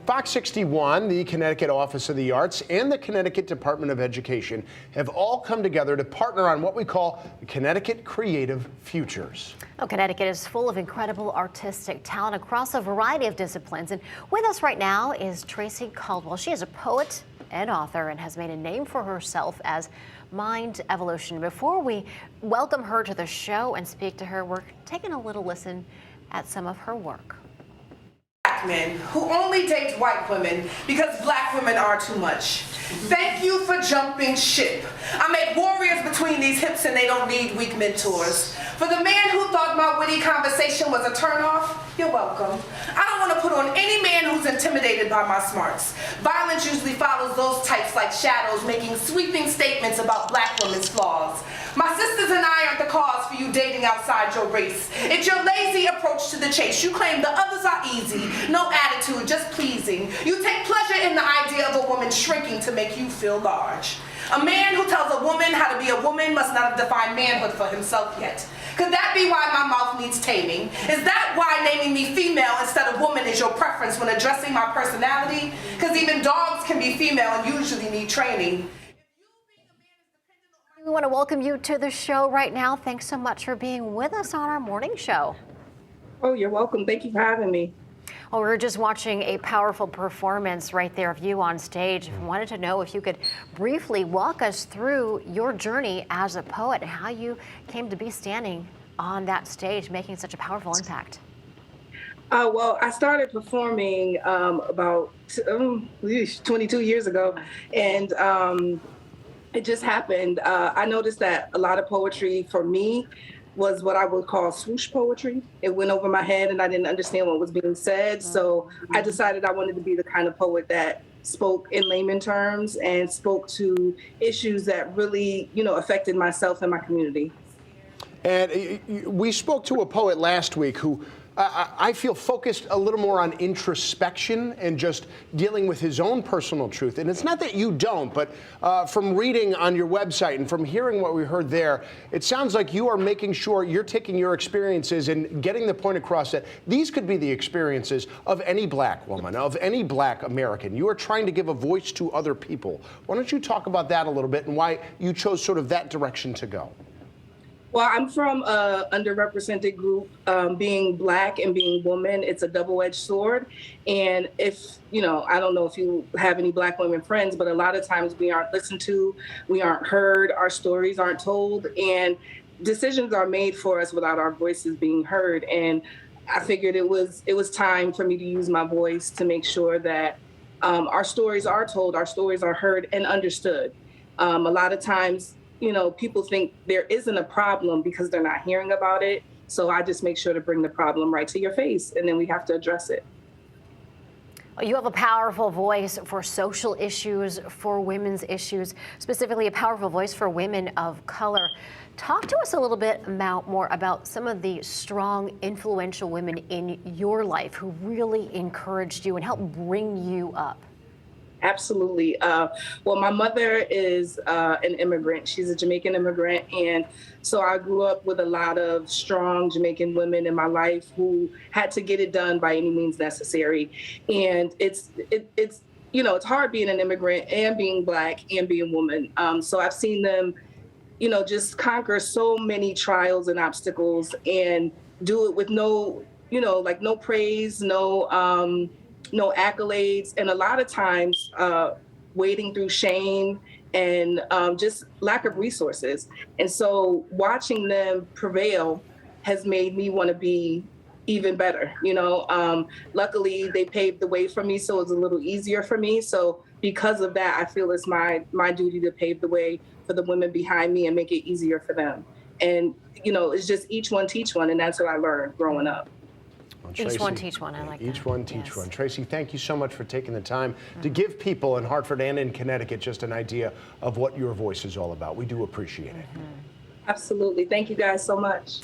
Fox 61, the Connecticut Office of the Arts, and the Connecticut Department of Education have all come together to partner on what we call Connecticut Creative Futures. Well, Connecticut is full of incredible artistic talent across a variety of disciplines. And with us right now is Tracy Caldwell. She is a poet and author and has made a name for herself as Mind.Evolution. Before we welcome her to the show and speak to her, we're taking a little listen at some of her work. Black men who only date white women because black women are too much. Thank you for jumping ship. I make warriors between these hips and they don't need weak mentors. For the man who thought my witty conversation was a turnoff, you're welcome. I don't want to put on any man who's intimidated by my smarts. Violence usually follows those types like shadows, making sweeping statements about black women's flaws. My sisters and I aren't the cause for you dating outside your race. It's your lazy approach to the chase. You claim the others are easy, no attitude, just pleasing. You take pleasure in the idea of a woman shrinking to make you feel large. A man who tells a woman how to be a woman must not have defined manhood for himself yet. Could that be why my mouth needs taming? Is that why naming me female instead of woman is your preference when addressing my personality? Because even dogs can be female and usually need training. We want to welcome you to the show right now. Thanks so much for being with us on our morning show. Oh, you're welcome. Thank you for having me. Well, we were just watching a powerful performance right there of you on stage. I wanted to know if you could briefly walk us through your journey as a poet and how you came to be standing on that stage, making such a powerful impact. Well, I started performing about 22 years ago, and it just happened. I noticed that a lot of poetry for me was what I would call swoosh poetry. It went over my head and I didn't understand what was being said. So I decided I wanted to be the kind of poet that spoke in layman terms and spoke to issues that really, affected myself and my community. And we spoke to a poet last week who I feel focused a little more on introspection and just dealing with his own personal truth. And it's not that you don't, but from reading on your website and from hearing what we heard there, it sounds like you are making sure you're taking your experiences and getting the point across that these could be the experiences of any black woman, of any black American. You are trying to give a voice to other people. Why don't you talk about that a little bit and why you chose sort of that direction to go? Well, I'm from an underrepresented group. Being black and being woman, it's a double-edged sword. And if, I don't know if you have any black women friends, but a lot of times we aren't listened to, we aren't heard, our stories aren't told, and decisions are made for us without our voices being heard. And I figured it was time for me to use my voice to make sure that our stories are told, our stories are heard and understood. A lot of times, people think there isn't a problem because they're not hearing about it. So I just make sure to bring the problem right to your face, and then we have to address it. You have a powerful voice for social issues, for women's issues, specifically a powerful voice for women of color. Talk to us a little bit more about some of the strong, influential women in your life who really encouraged you and helped bring you up. Absolutely. Well, my mother is an immigrant. She's a Jamaican immigrant. And so I grew up with a lot of strong Jamaican women in my life who had to get it done by any means necessary. And it's hard being an immigrant and being black and being a woman. So I've seen them, just conquer so many trials and obstacles and do it with no praise, no accolades, and a lot of times wading through shame and just lack of resources. And so watching them prevail has made me want to be even better. Luckily they paved the way for me, so it's a little easier for me. So because of that, I feel it's my duty to pave the way for the women behind me and make it easier for them. And, it's just each one teach one, and that's what I learned growing up. Well, Tracy, each one teach one. I like that. Each one teach one. Tracy, thank you so much for taking the time to give people in Hartford and in Connecticut just an idea of what your voice is all about. We do appreciate it. Absolutely. Thank you guys so much.